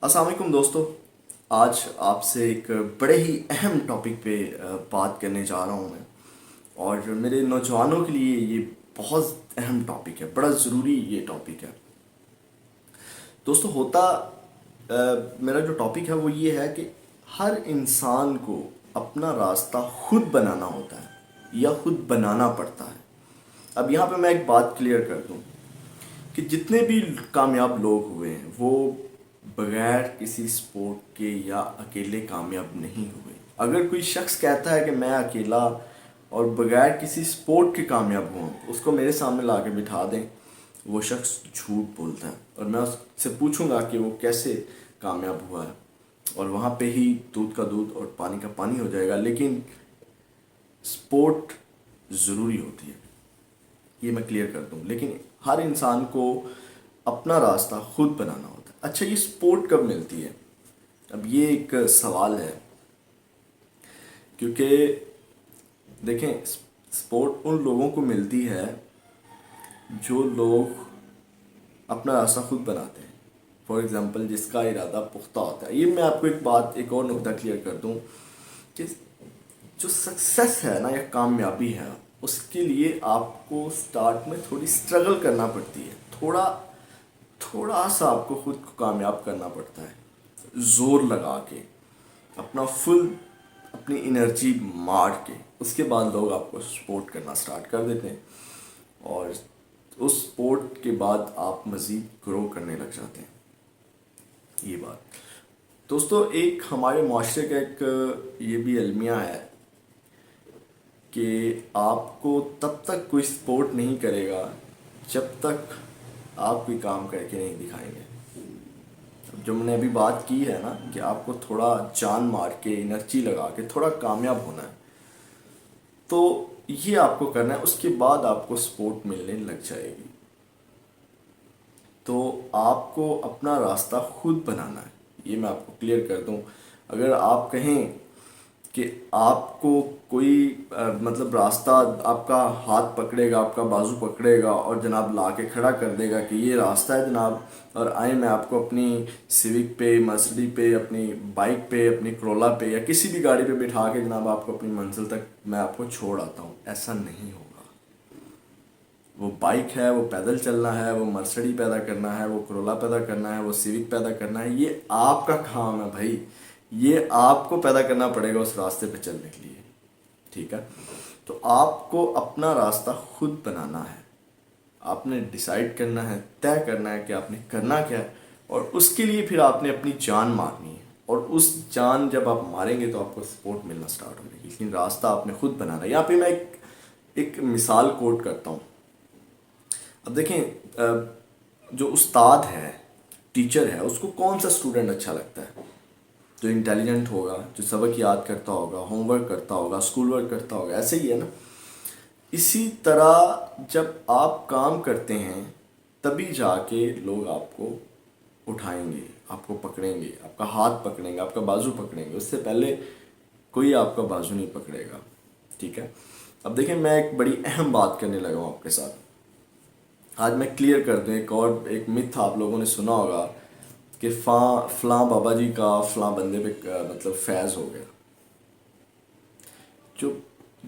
السلام علیکم دوستو. آج آپ سے ایک بڑے ہی اہم ٹاپک پہ بات کرنے جا رہا ہوں میں. اور میرے نوجوانوں کے لیے یہ بہت اہم ٹاپک ہے, بڑا ضروری یہ ٹاپک ہے دوستو. میرا جو ٹاپک ہے وہ یہ ہے کہ ہر انسان کو اپنا راستہ خود بنانا ہوتا ہے یا خود بنانا پڑتا ہے. اب یہاں پہ میں ایک بات کلیئر کر دوں کہ جتنے بھی کامیاب لوگ ہوئے ہیں وہ بغیر کسی سپورٹ کے یا اکیلے کامیاب نہیں ہوئے. اگر کوئی شخص کہتا ہے کہ میں اکیلا اور بغیر کسی سپورٹ کے کامیاب ہوا اس کو میرے سامنے لا کے بٹھا دیں, وہ شخص جھوٹ بولتا ہے. اور میں اس سے پوچھوں گا کہ وہ کیسے کامیاب ہوا ہے, اور وہاں پہ ہی دودھ کا دودھ اور پانی کا پانی ہو جائے گا. لیکن سپورٹ ضروری ہوتی ہے, یہ میں کلیئر کر دوں. لیکن ہر انسان کو اپنا راستہ خود بنانا ہوتا ہے. اچھا, یہ سپورٹ کب ملتی ہے؟ اب یہ ایک سوال ہے, کیونکہ دیکھیں سپورٹ ان لوگوں کو ملتی ہے جو لوگ اپنا راستہ خود بناتے ہیں. فار ایگزامپل جس کا ارادہ پختہ ہوتا ہے. یہ میں آپ کو ایک اور نقطہ کلیئر کر دوں کہ جو سکسیس ہے نا یا کامیابی ہے, اس کے لیے آپ کو سٹارٹ میں تھوڑی سٹرگل کرنا پڑتی ہے. تھوڑا سا آپ کو خود کو کامیاب کرنا پڑتا ہے, زور لگا کے اپنی انرجی مار کے. اس کے بعد لوگ آپ کو سپورٹ کرنا سٹارٹ کر دیتے ہیں, اور اس سپورٹ کے بعد آپ مزید گرو کرنے لگ جاتے ہیں. یہ بات دوستو, ایک ہمارے معاشرے کا ایک یہ بھی المیہ ہے کہ آپ کو تب تک کوئی سپورٹ نہیں کرے گا جب تک آپ کوئی کام کر کے نہیں دکھائیں گے. جو میں نے ابھی بات کی ہے نا کہ آپ کو تھوڑا جان مار کے انرجی لگا کے تھوڑا کامیاب ہونا ہے, تو یہ آپ کو کرنا ہے. اس کے بعد آپ کو سپورٹ ملنے لگ جائے گی. تو آپ کو اپنا راستہ خود بنانا ہے, یہ میں آپ کو کلیئر کر دوں. اگر آپ کہیں کہ آپ کو کوئی مطلب راستہ آپ کا ہاتھ پکڑے گا, آپ کا بازو پکڑے گا اور جناب لا کے کھڑا کر دے گا کہ یہ راستہ ہے جناب, اور آئیں میں آپ کو اپنی سیوک پہ, مرسڈی پہ, اپنی بائک پہ, اپنی کرولا پہ یا کسی بھی گاڑی پہ بٹھا کے جناب آپ کو اپنی منزل تک میں آپ کو چھوڑ آتا ہوں, ایسا نہیں ہوگا. وہ بائک ہے, وہ پیدل چلنا ہے, وہ مرسڈی پیدا کرنا ہے, وہ کرولا پیدا کرنا ہے, وہ سیوک پیدا کرنا ہے, یہ آپ کا کام ہے بھائی. یہ آپ کو پیدا کرنا پڑے گا اس راستے پہ چلنے کے لیے, ٹھیک ہے. تو آپ کو اپنا راستہ خود بنانا ہے. آپ نے ڈیسائیڈ کرنا ہے, طے کرنا ہے کہ آپ نے کرنا کیا ہے, اور اس کے لیے پھر آپ نے اپنی جان مارنی ہے. اور اس جان جب آپ ماریں گے تو آپ کو سپورٹ ملنا سٹارٹ ہو جائے گی. لیکن راستہ آپ نے خود بنانا ہے. یہاں پہ میں ایک مثال کوٹ کرتا ہوں. اب دیکھیں, جو استاد ہے, ٹیچر ہے, اس کو کون سا اسٹوڈنٹ اچھا لگتا ہے؟ جو انٹیلیجنٹ ہوگا, جو سبق یاد کرتا ہوگا, ہوم ورک کرتا ہوگا, اسکول ورک کرتا ہوگا. ایسے ہی ہے نا. اسی طرح جب آپ کام کرتے ہیں تبھی جا کے لوگ آپ کو اٹھائیں گے, آپ کو پکڑیں گے, آپ کا ہاتھ پکڑیں گے, آپ کا بازو پکڑیں گے. اس سے پہلے کوئی آپ کا بازو نہیں پکڑے گا, ٹھیک ہے. اب دیکھیں, میں ایک بڑی اہم بات کرنے لگا ہوں آپ کے ساتھ. آج میں کلیئر کر دوں, ایک متھ آپ لوگوں نے سنا ہوگا کہ فلاں بابا جی کا فلاں بندے پہ مطلب فیض ہو گیا.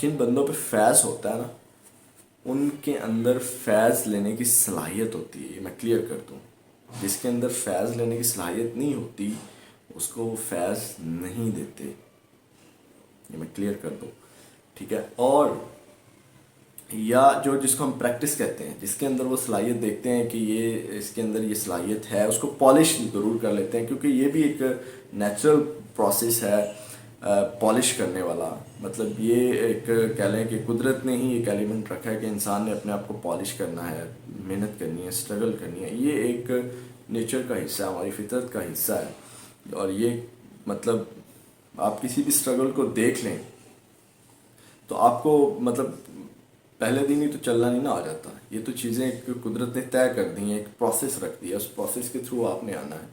جن بندوں پہ فیض ہوتا ہے نا, ان کے اندر فیض لینے کی صلاحیت ہوتی ہے. یہ میں کلیئر کر دوں. جس کے اندر فیض لینے کی صلاحیت نہیں ہوتی اس کو وہ فیض نہیں دیتے. یہ میں کلیئر کر دوں, ٹھیک ہے. اور یا جس کو ہم پریکٹس کہتے ہیں, جس کے اندر وہ صلاحیت دیکھتے ہیں کہ اس کے اندر یہ صلاحیت ہے, اس کو پالش ضرور کر لیتے ہیں, کیونکہ یہ بھی ایک نیچرل پروسیس ہے پالش کرنے والا. مطلب یہ ایک کہہ لیں کہ قدرت نے ہی ایک ایلیمنٹ رکھا ہے کہ انسان نے اپنے آپ کو پالش کرنا ہے, محنت کرنی ہے, اسٹرگل کرنی ہے. یہ ایک نیچر کا حصہ ہے, ہماری فطرت کا حصہ ہے. اور یہ مطلب آپ کسی بھی اسٹرگل کو دیکھ لیں تو آپ کو مطلب پہلے دن ہی تو چلنا نہیں نہ آ جاتا. یہ تو چیزیں ایک قدرت نے طے کر دی ہیں, ایک پروسیس رکھ دی ہے, اس پروسیس کے تھرو آپ نے آنا ہے.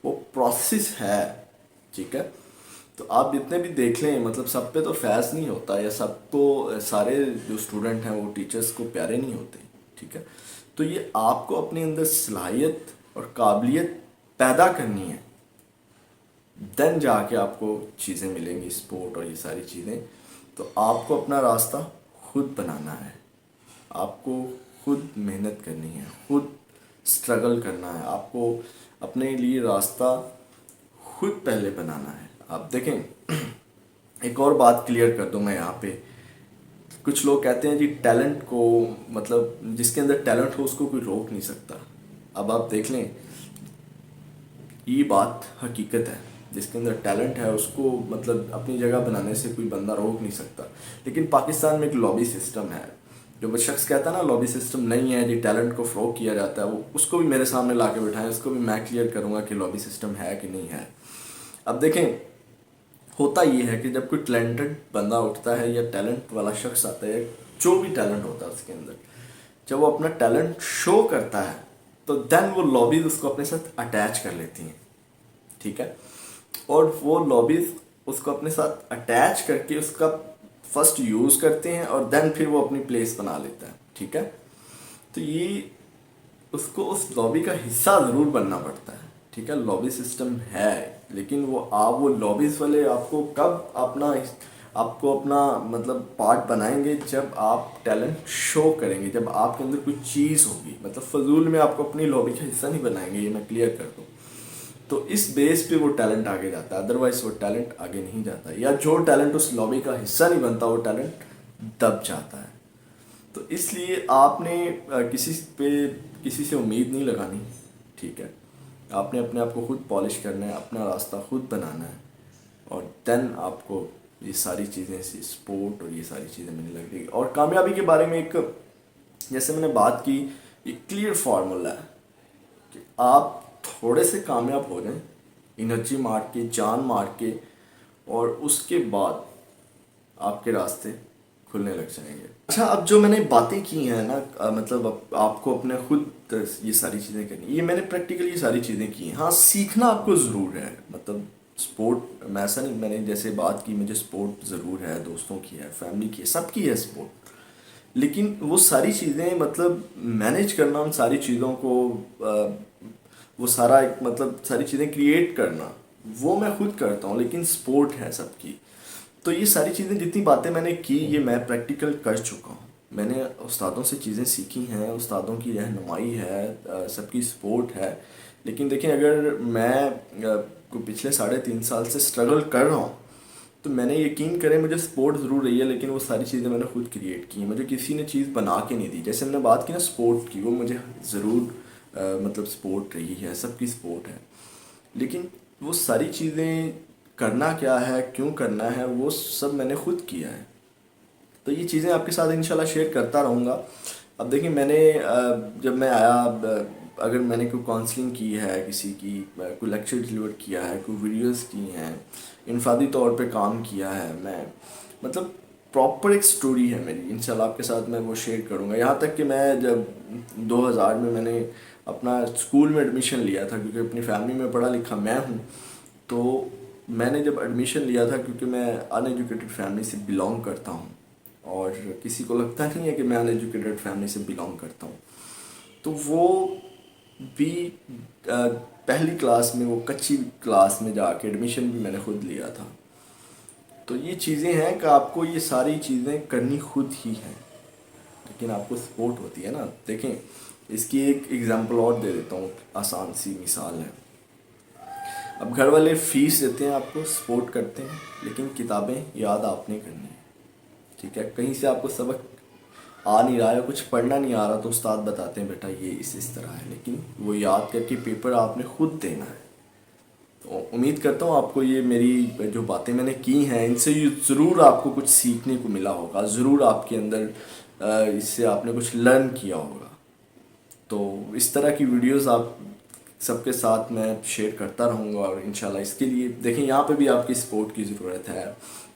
وہ پروسیس ہے, ٹھیک ہے. تو آپ جتنے بھی دیکھ لیں مطلب سب پہ تو فیض نہیں ہوتا, یا سب کو سارے جو اسٹوڈنٹ ہیں وہ ٹیچرس کو پیارے نہیں ہوتے, ٹھیک ہے. تو یہ آپ کو اپنے اندر صلاحیت اور قابلیت پیدا کرنی ہے. دین جا کے آپ کو چیزیں ملیں گی، سپورٹ اور یہ ساری چیزیں. تو آپ کو اپنا راستہ خود بنانا ہے، آپ کو خود محنت کرنی ہے، خود اسٹرگل کرنا ہے، آپ کو اپنے لیے راستہ خود پہلے بنانا ہے. آپ دیکھیں، ایک اور بات کلیئر کر دوں میں یہاں پہ. کچھ لوگ کہتے ہیں جی ٹیلنٹ کو، مطلب جس کے اندر ٹیلنٹ ہو اس کو کوئی روک نہیں سکتا. اب آپ دیکھ لیں، یہ بات حقیقت ہے. جس کے اندر ٹیلنٹ ہے اس کو مطلب اپنی جگہ بنانے سے کوئی بندہ روک نہیں سکتا. لیکن پاکستان میں ایک لابی سسٹم ہے. جو وہ شخص کہتا ہے نا لابی سسٹم نہیں ہے جی ٹیلنٹ کو فروغ کیا جاتا ہے، وہ اس کو بھی میرے سامنے لا کے بٹھائیں، اس کو بھی میں کلیئر کروں گا کہ لابی سسٹم ہے کہ نہیں ہے. اب دیکھیں، ہوتا یہ ہے کہ جب کوئی ٹیلنٹڈ بندہ اٹھتا ہے یا ٹیلنٹ والا شخص آتا ہے، جو بھی ٹیلنٹ ہوتا ہے اس کے اندر، جب وہ اپنا ٹیلنٹ شو کرتا ہے تو دین وہ لابیز اس کو اپنے ساتھ اٹیچ کر لیتی ہیں. ٹھیک ہے، اور وہ لابیز اس کو اپنے ساتھ اٹیچ کر کے اس کا فرسٹ یوز کرتے ہیں اور دین پھر وہ اپنی پلیس بنا لیتا ہے. ٹھیک ہے، تو یہ اس کو اس لابی کا حصہ ضرور بننا پڑتا ہے. ٹھیک ہے، لابی سسٹم ہے، لیکن وہ لابیز والے آپ کو کب اپنا مطلب پارٹ بنائیں گے؟ جب آپ ٹیلنٹ شو کریں گے، جب آپ کے اندر کوئی چیز ہوگی. مطلب فضول میں آپ کو اپنی لابی کا حصہ نہیں بنائیں گے، یہ میں کلیئر کر دوں. تو اس بیس پہ وہ ٹیلنٹ آگے جاتا ہے، ادروائز وہ ٹیلنٹ آگے نہیں جاتا. یا جو ٹیلنٹ اس لابی کا حصہ نہیں بنتا وہ ٹیلنٹ دب جاتا ہے. تو اس لیے آپ نے کسی سے امید نہیں لگانی. ٹھیک ہے، آپ نے اپنے آپ کو خود پالش کرنا ہے، اپنا راستہ خود بنانا ہے، اور دین آپ کو یہ ساری چیزیں، سپورٹ اور یہ ساری چیزیں ملنے لگ گئی. اور کامیابی کے بارے میں ایک، جیسے میں نے بات کی، ایک کلیئر فارمولا ہے کہ آپ تھوڑے سے کامیاب ہو جائیں، انرجی مار کے، جان مار کے، اور اس کے بعد آپ کے راستے کھلنے لگ جائیں گے. اچھا، اب جو میں نے باتیں کی ہیں نا، مطلب آپ کو اپنے خود یہ ساری چیزیں کرنی، یہ میں نے پریکٹیکلی یہ ساری چیزیں کی ہیں. ہاں، سیکھنا آپ کو ضرور ہے. مطلب سپورٹ میں ایسا نہیں، میں نے جیسے بات کی، مجھے سپورٹ ضرور ہے، دوستوں کی ہے، فیملی کی ہے، سب کی ہے سپورٹ. لیکن وہ ساری چیزیں مطلب مینیج کرنا، ان ساری چیزوں کو وہ سارا ایک مطلب ساری چیزیں کریٹ کرنا، وہ میں خود کرتا ہوں. لیکن سپورٹ ہے سب کی. تو یہ ساری چیزیں، جتنی باتیں میں نے کی، یہ میں پریکٹیکل کر چکا ہوں. میں نے استادوں سے چیزیں سیکھی ہیں، استادوں کی رہنمائی ہے، سب کی سپورٹ ہے. لیکن دیکھیں، اگر میں پچھلے 3.5 سال سے اسٹرگل کر رہا ہوں، تو میں نے، یقین کریں، مجھے سپورٹ ضرور رہی ہے، لیکن وہ ساری چیزیں میں نے خود کریٹ کی ہیں. مجھے کسی نے چیز بنا کے نہیں دی. جیسے میں نے بات کی نا سپورٹ کی، وہ مجھے ضرور مطلب سپورٹ رہی ہے، سب کی سپورٹ ہے. لیکن وہ ساری چیزیں کرنا کیا ہے، کیوں کرنا ہے، وہ سب میں نے خود کیا ہے. تو یہ چیزیں آپ کے ساتھ انشاءاللہ شیئر کرتا رہوں گا. اب دیکھیں، میں نے جب میں آیا، اگر میں نے کوئی کاؤنسلنگ کی ہے کسی کی، کوئی لیکچر ڈلیور کیا ہے، کوئی ویڈیوز کی ہیں، انفرادی طور پہ کام کیا ہے، میں مطلب پراپر ایک سٹوری ہے میری، انشاءاللہ آپ کے ساتھ میں وہ شیئر کروں گا. یہاں تک کہ میں جب 2000 میں نے اپنا اسکول میں ایڈمیشن لیا تھا، کیونکہ اپنی فیملی میں پڑھا لکھا میں ہوں. تو میں نے جب ایڈمیشن لیا تھا، کیونکہ میں ان ایجوکیٹڈ فیملی سے بلانگ کرتا ہوں، اور کسی کو لگتا نہیں ہے کہ میں ان ایجوکیٹڈ فیملی سے بلانگ کرتا ہوں. تو وہ بھی پہلی کلاس میں، وہ کچی کلاس میں جا کے ایڈمیشن بھی میں نے خود لیا تھا. تو یہ چیزیں ہیں کہ آپ کو یہ ساری چیزیں کرنی خود ہی ہیں، لیکن آپ کو سپورٹ ہوتی ہے نا. دیکھیں، اس کی ایک ایگزامپل اور دے دیتا ہوں، آسان سی مثال ہے. اب گھر والے فیس دیتے ہیں، آپ کو سپورٹ کرتے ہیں، لیکن کتابیں یاد آپ نے کرنی ہے. ٹھیک ہے، کہیں سے آپ کو سبق آ نہیں رہا ہے، کچھ پڑھنا نہیں آ رہا، تو استاد بتاتے ہیں بیٹا یہ اس طرح ہے، لیکن وہ یاد کر کے پیپر آپ نے خود دینا ہے. تو امید کرتا ہوں آپ کو یہ میری جو باتیں میں نے کی ہیں، ان سے یہ ضرور آپ کو کچھ سیکھنے کو ملا ہوگا، ضرور آپ کے اندر اس سے آپ نے کچھ لرن کیا ہوگا. تو اس طرح کی ویڈیوز آپ سب کے ساتھ میں شیئر کرتا رہوں گا. اور انشاءاللہ اس کے لیے دیکھیں، یہاں پہ بھی آپ کی سپورٹ کی ضرورت ہے.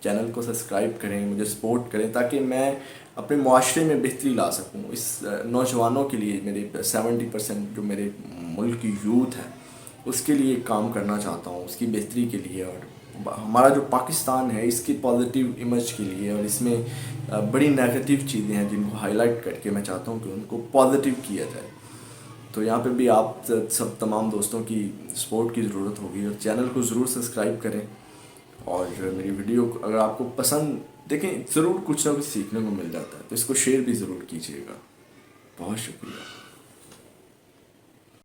چینل کو سبسکرائب کریں، مجھے سپورٹ کریں، تاکہ میں اپنے معاشرے میں بہتری لا سکوں. اس نوجوانوں کے لیے، میرے 70% جو میرے ملک کی یوتھ ہے، اس کے لیے کام کرنا چاہتا ہوں، اس کی بہتری کے لیے. اور ہمارا جو پاکستان ہے، اس کی پازیٹیو امیج کے لیے. اور اس میں بڑی نیگیٹو چیزیں ہیں جن کو ہائی لائٹ کر کے میں چاہتا ہوں کہ ان کو پازیٹیو کیا جائے. تو یہاں پہ بھی آپ سب تمام دوستوں کی سپورٹ کی ضرورت ہوگی، اور چینل کو ضرور سبسکرائب کریں، اور میری ویڈیو کو اگر آپ کو پسند دیکھیں ضرور کچھ نہ کچھ سیکھنے کو مل جاتا ہے، تو اس کو شیئر بھی ضرور کیجیے گا۔ بہت شکریہ۔